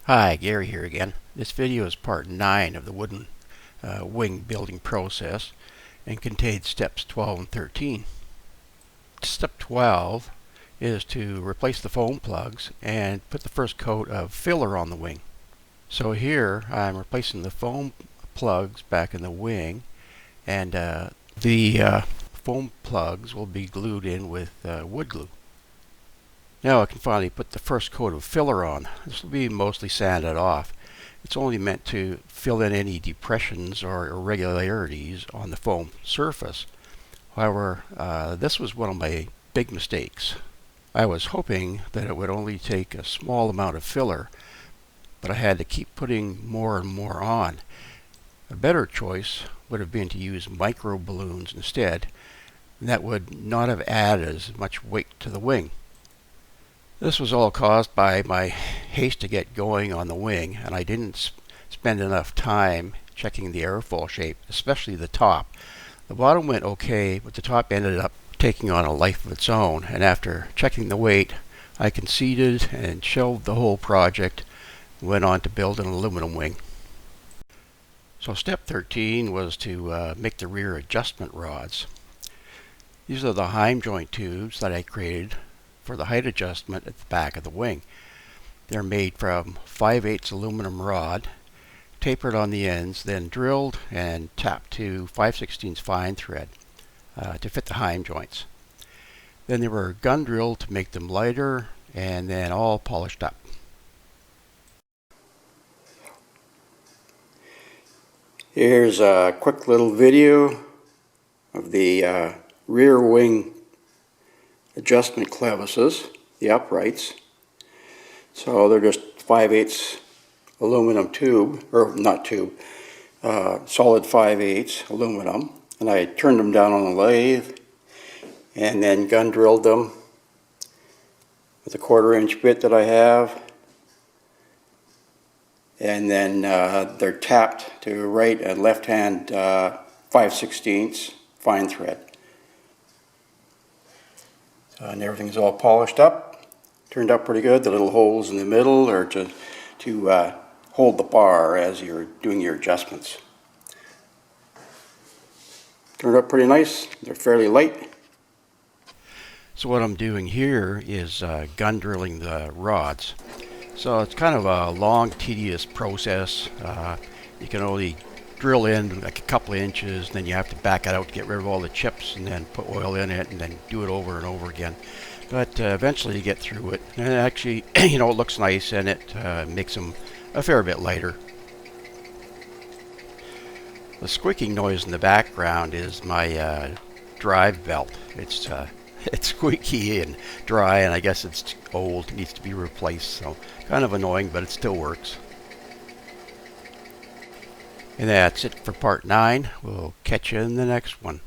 Hi, Gary here again. This video is part 9 of the wooden wing building process and contains steps 12 and 13. Step 12 is to replace the foam plugs and put the first coat of filler on the wing. So here I'm replacing the foam plugs back in the wing, and the foam plugs will be glued in with wood glue. Now I can finally put the first coat of filler on. This will be mostly sanded off. It's only meant to fill in any depressions or irregularities on the foam surface. However, this was one of my big mistakes. I was hoping that it would only take a small amount of filler, but I had to keep putting more and more on. A better choice would have been to use micro balloons instead, and that would not have added as much weight to the wing. This was all caused by my haste to get going on the wing, and I didn't spend enough time checking the airfoil shape, especially the top. The bottom went okay, but the top ended up taking on a life of its own, and after checking the weight, I conceded and shelved the whole project and went on to build an aluminum wing. So step 13 was to make the rear adjustment rods. These are the Heim joint tubes that I created for the height adjustment at the back of the wing. They're made from 5/8 aluminum rod, tapered on the ends, then drilled and tapped to 5/16 fine thread to fit the Heim joints. Then they were gun drilled to make them lighter and then all polished up. Here's a quick little video of the rear wing adjustment clevises, the uprights. So they're just 5/8 aluminum tube, or not tube, solid 5/8 aluminum. And I turned them down on the lathe and then gun drilled them with a 1/4-inch bit that I have. And then they're tapped to right and left hand 5/16 fine thread. And everything's all polished up, turned out pretty good. The little holes in the middle are to hold the bar as you're doing your adjustments. Turned out pretty nice. They're fairly light. So what I'm doing here is gun drilling the rods. So it's kind of a long, tedious process. You can only drill in like a couple of inches, then you have to back it out to get rid of all the chips and then put oil in it and then do it over and over again. But eventually you get through it, and actually it looks nice, and it makes them a fair bit lighter. The squeaking noise in the background is my drive belt. It's squeaky and dry, and I guess it's old, it needs to be replaced, so kind of annoying, but it still works. And that's it for part 9. We'll catch you in the next one.